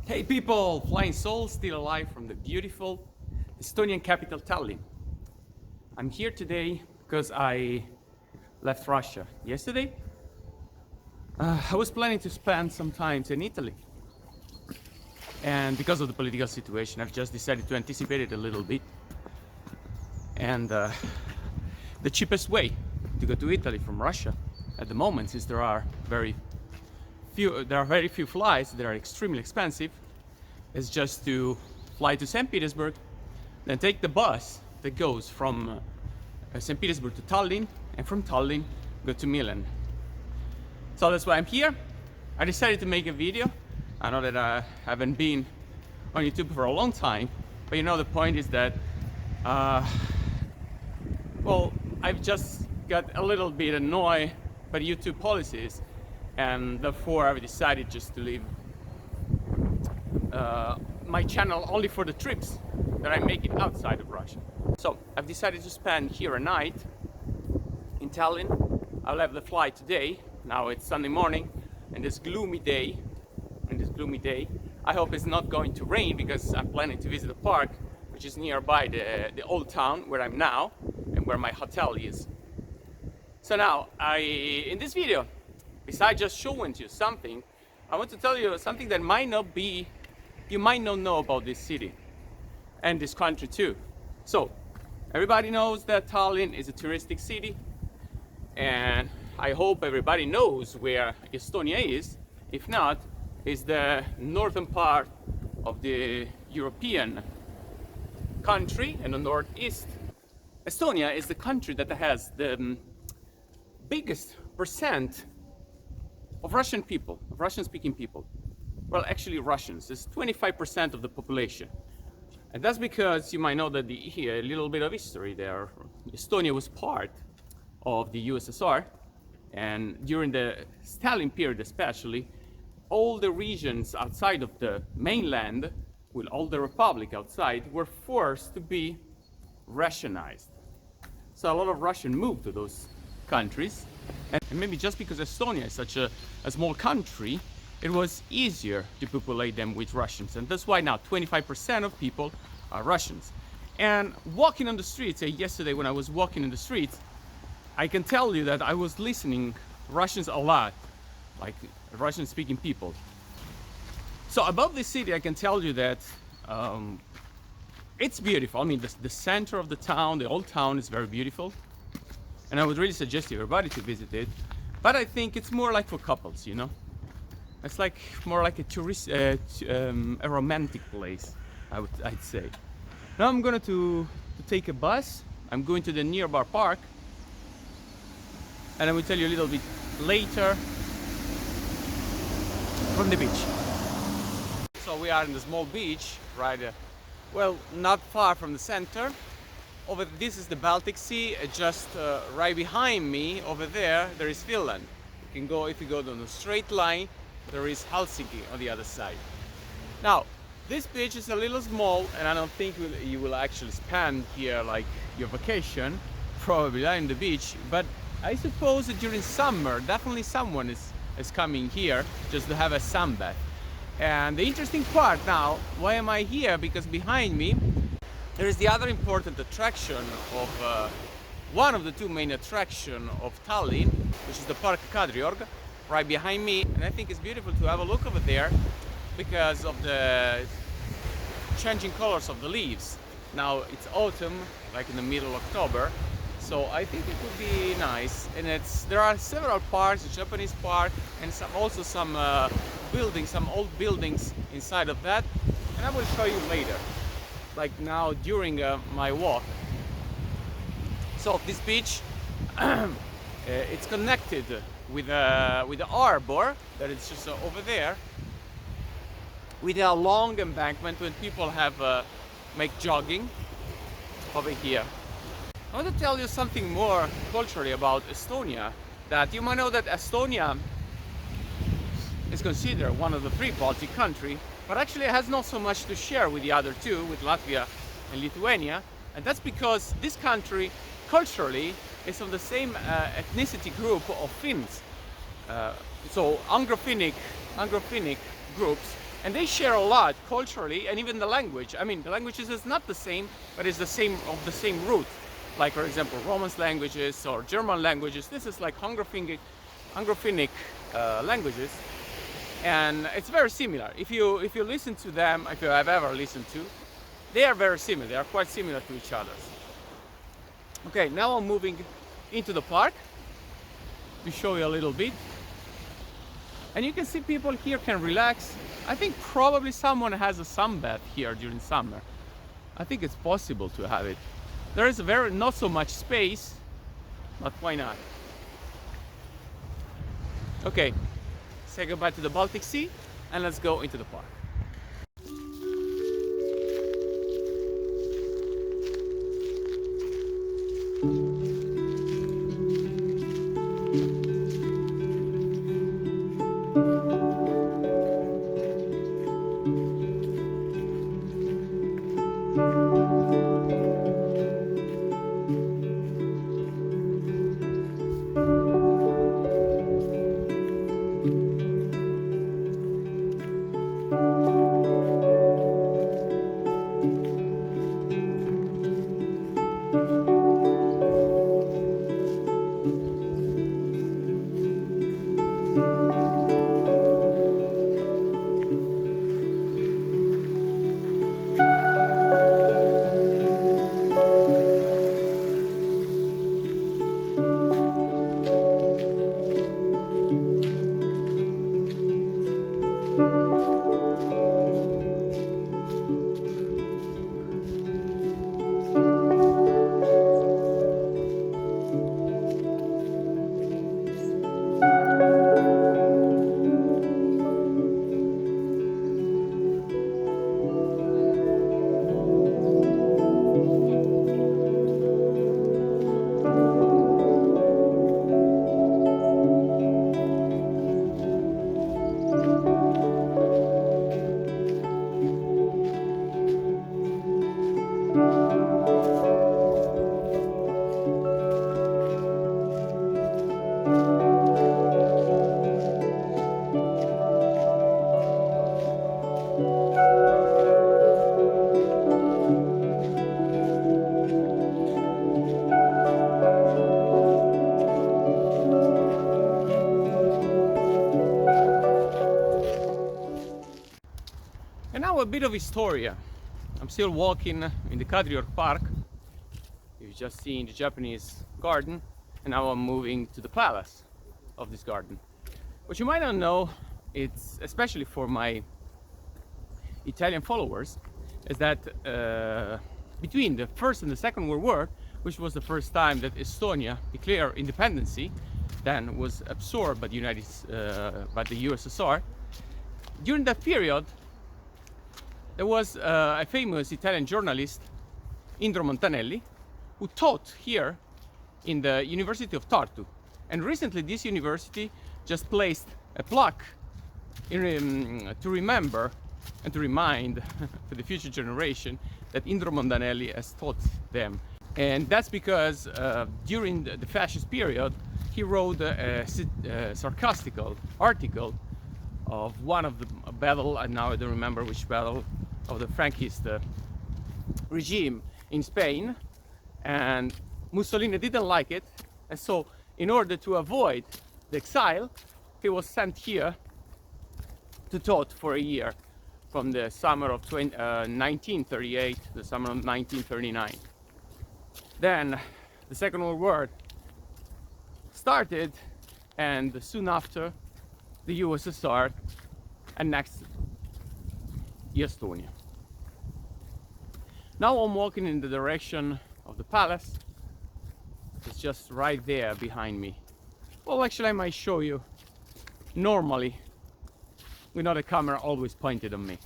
Hey people, Flying Soul still alive from the beautiful Estonian capital Tallinn. I'm here today because I left Russia yesterday. I was planning to spend some time in Italy, and because of the political situation I've just decided to anticipate it a little bit. And the cheapest way to go to Italy from Russia at the moment, since there are very few flights that are extremely expensive, is just to fly to St. Petersburg, then take the bus that goes from St. Petersburg to Tallinn, and from Tallinn go to Milan. So that's why I'm here. I decided to make a video. I know that I haven't been on YouTube for a long time, but you know, the point is that well, I've just got a little bit annoyed by YouTube policies, and therefore I've decided just to leave my channel only for the trips that I'm making outside of Russia. So I've decided to spend here a night in Tallinn. I'll have the flight today. Now it's Sunday morning, and this gloomy day, I hope it's not going to rain, because I'm planning to visit a park which is nearby the old town where I'm now and where my hotel is. So now, in this video, besides just showing you something, I want to tell you something that you might not know about this city and this country too. So, everybody knows that Tallinn is a touristic city, and I hope everybody knows where Estonia is. If not, it's the northern part of the European country in the northeast. Estonia is the country that has the biggest percent of Russian people, of Russian-speaking people. Well, actually Russians. It's 25% of the population. And that's because you might know that here, a little bit of history there. Estonia was part of the USSR, and during the Stalin period especially, all the regions outside of the mainland, with all the republic outside, were forced to be Russianized. So a lot of Russian moved to those countries, and maybe just because Estonia is such a small country, it was easier to populate them with Russians, and that's why now 25% of people are Russians. And walking on the streets, yesterday when I was walking in the streets, I can tell you that I was listening Russians a lot, like Russian-speaking people. So above this city, I can tell you that it's beautiful. I mean, the center of the town, the old town, is very beautiful, and I would really suggest everybody to visit it. But I think it's more like for couples, you know. It's like more like a tourist, a romantic place, I'd say. Now I'm going to take a bus. I'm going to the nearby park, and I will tell you a little bit later from the beach. So we are in the small beach, right? Well, not far from the center. This is the Baltic Sea. Just right behind me, over there is Finland. You can go, if you go on a straight line, there is Helsinki on the other side. Now, this beach is a little small, and I don't think you will actually spend here like your vacation, probably in the beach. But I suppose that during summer, definitely someone is coming here just to have a sunbath. And the interesting part now, why am I here? Because behind me, there is the other important attraction of one of the two main attractions of Tallinn, which is the Park Kadriorg, right behind me. And I think it's beautiful to have a look over there because of the changing colors of the leaves. Now it's autumn, like in the middle of October, so I think it would be nice. And there are several parks, a Japanese park, and also some buildings, some old buildings inside of that, and I will show you later, like now during my walk. So this beach, it's connected with the harbor that is just over there, with a long embankment when people have make jogging over here. I want to tell you something more culturally about Estonia. That you might know that Estonia is considered one of the three Baltic countries, but actually it has not so much to share with the other two, with Latvia and Lithuania. And that's because this country culturally is of the same ethnicity group of Finns. So Anglo-Finnic groups And they share a lot culturally, and even the language. I mean, the languages is not the same, but it's the same of the same root. Like, for example, Romance languages or German languages. This is like Anglophonic languages, and it's very similar. If you listen to them, if you have ever listened to, they are very similar. They are quite similar to each other. Okay, now I'm moving into the park to show you a little bit. And you can see people here can relax. I think probably someone has a sunbath here during summer. I think it's possible to have it. There is not so much space, but why not? Okay, say goodbye to the Baltic Sea and let's go into the park. And now a bit of historia. I'm still walking in the Kadriorg Park. You've just seen the Japanese garden, and now I'm moving to the palace of this garden. What you might not know, it's especially for my Italian followers, is that between the First and the Second World War, which was the first time that Estonia declared independence, then was absorbed by the USSR. During that period, there was a famous Italian journalist, Indro Montanelli, who taught here in the University of Tartu. And recently this university just placed a plaque to remember and to remind for the future generation that Indro Montanelli has taught them. And that's because during the fascist period, he wrote a sarcastical article of one of the battle, and now I don't remember which battle, of the Franquist regime in Spain, and Mussolini didn't like it, and so in order to avoid the exile, he was sent here to taught for a year from the summer of 1938 to the summer of 1939. Then the Second World War started, and soon after the USSR annexed Estonia. Now I'm walking in the direction of the palace. It's just right there behind me. Well, actually I might show you normally without a camera always pointed on me.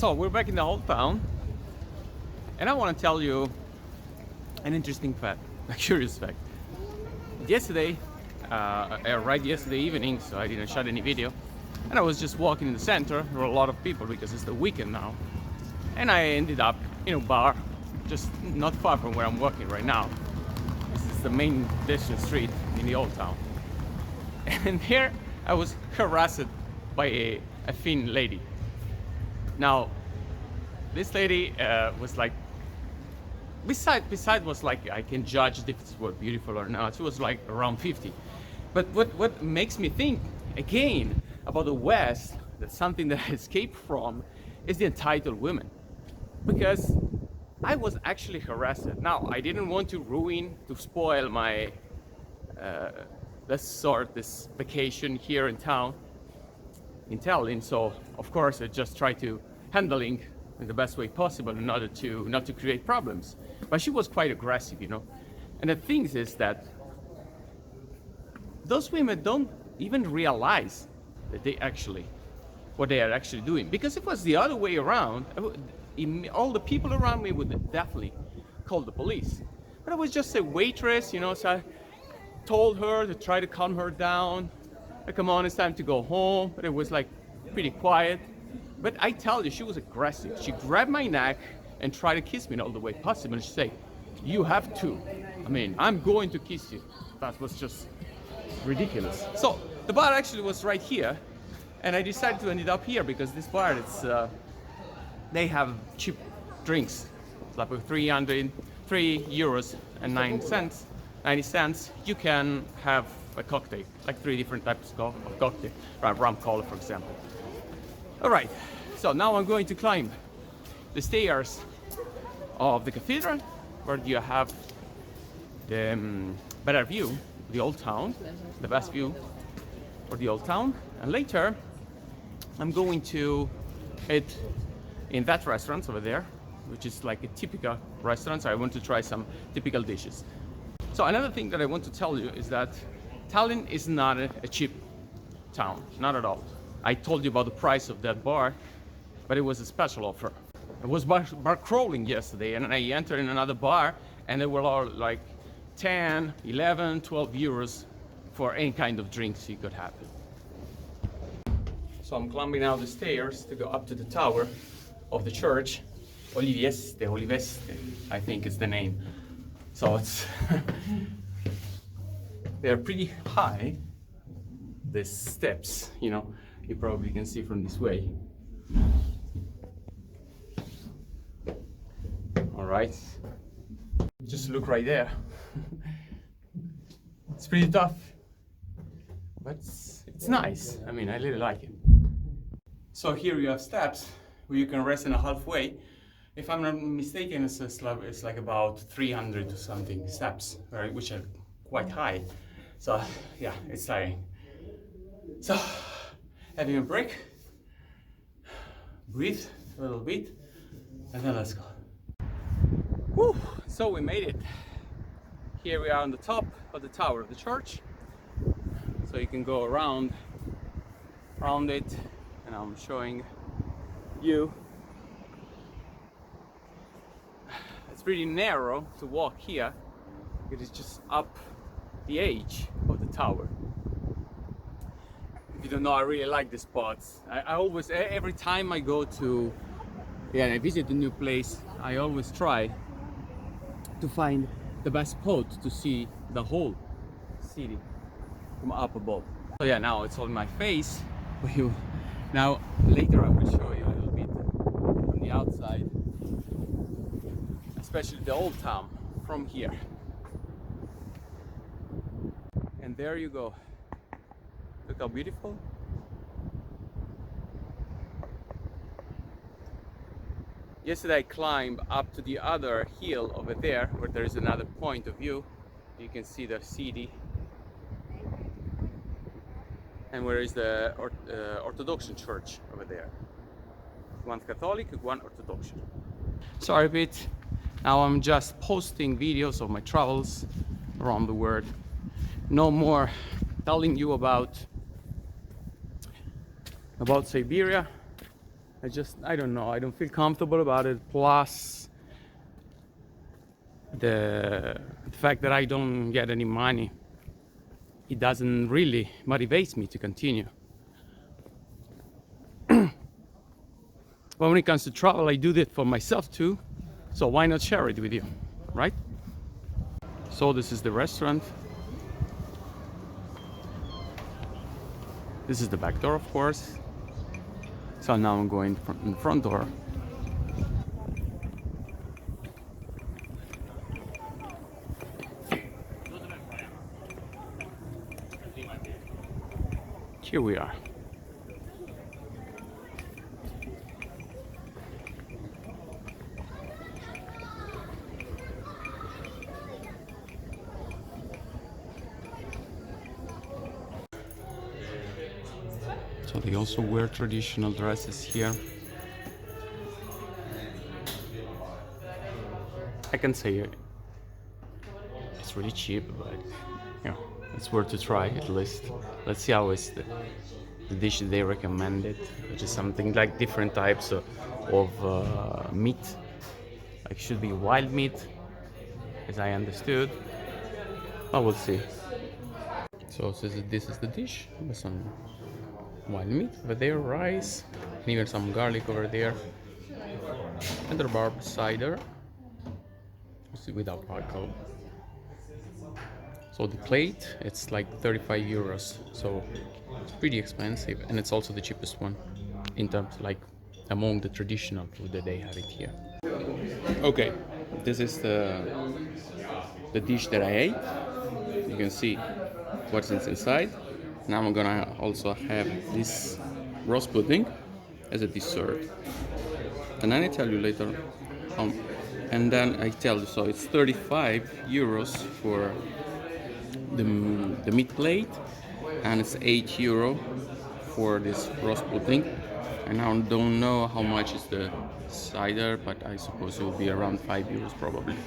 So we're back in the old town, and I want to tell you an interesting fact, a curious fact. Yesterday, right yesterday evening, so I didn't shoot any video, and I was just walking in the center. There were a lot of people because it's the weekend now, and I ended up in a bar just not far from where I'm walking right now. This is the main pedestrian street in the old town, and here I was harassed by a thin lady. Now, this lady was like, beside was like, I can judge if it was beautiful or not. She was like around 50. But what makes me think again about the West, that something that I escaped from, is the entitled women. Because I was actually harassed. Now, I didn't want to spoil my, this vacation here in town, in Tallinn. So, of course, I just tried to handling in the best way possible in order to not to create problems. But she was quite aggressive, you know. And the thing is that those women don't even realize that what they are actually doing. Because if it was the other way around, all the people around me would definitely call the police. But I was just a waitress, you know, so I told her to try to calm her down. Like, come on, it's time to go home. But it was like pretty quiet. But I tell you, she was aggressive. She grabbed my neck and tried to kiss me in all the way possible. And she said, "You have to. I mean, I'm going to kiss you." That was just ridiculous. So the bar actually was right here, and I decided to end up here because this bar, they have cheap drinks. It's like €3 and 90 cents. You can have a cocktail, like 3 different types of cocktail, rum cola, for example. All right, so now I'm going to climb the stairs of the cathedral, where you have the better view, the old town, the best view for the old town. And later, I'm going to eat in that restaurant over there, which is like a typical restaurant. So I want to try some typical dishes. So another thing that I want to tell you is that Tallinn is not a cheap town, not at all. I told you about the price of that bar, but it was a special offer. It was bar crawling yesterday, and I entered in another bar, and they were all like 10, 11, 12 euros for any kind of drinks you could have. So I'm climbing out the stairs to go up to the tower of the church. Oliveste, I think is the name. So it's they're pretty high, these steps, you know. You probably can see from this way. All right, just look right there. It's pretty tough, but it's nice. I mean, I really like it. So here you have steps where you can rest in a halfway. If I'm not mistaken, it's like about 300 or something steps, right, which are quite high. So yeah, it's tiring. So having a break, breathe a little bit, and then let's go. Whew, so we made it. Here we are on the top of the tower of the church. So you can go around it, and I'm showing you. It's pretty narrow to walk here. It is just up the edge of the tower. If you don't know, I really like the spots. I always, every time I go to, I visit a new place, I always try to find the best spot to see the whole city from up above. So yeah, now it's on my face. Now later I will show you a little bit from the outside, especially the old town from here. And there you go. Look how beautiful. Yesterday I climbed up to the other hill over there, where there is another point of view. You can see the city. And where is the Orthodox church over there. One Catholic, one Orthodox. Sorry a bit. Now I'm just posting videos of my travels around the world. No more telling you about Siberia I don't know, I don't feel comfortable about it. Plus the fact that I don't get any money, it doesn't really motivate me to continue. But when it comes to travel, I do that for myself too. So why not share it with you, right? So this is the restaurant. This is the back door, of course. So now I'm going in the front door. Here we are. So they also wear traditional dresses here. I can say it's really cheap, but you know, it's worth to try at least. Let's see how is the dish they recommended, which is something like different types of meat. Like should be wild meat, as I understood. But we'll see. So this is the dish with some wild meat over there, rice, and even some garlic over there, and the rhubarb cider. Without alcohol. So the plate, it's like 35 euros. So it's pretty expensive, and it's also the cheapest one in terms like among the traditional food that they have it here. Okay, this is the dish that I ate. You can see what's inside. Now I'm gonna also have this roast pudding as a dessert, and then I tell you later. And then I tell you, so it's 35 euros for the meat plate, and it's 8 euro for this roast pudding. And I don't know how much is the cider, but I suppose it will be around 5 euros probably.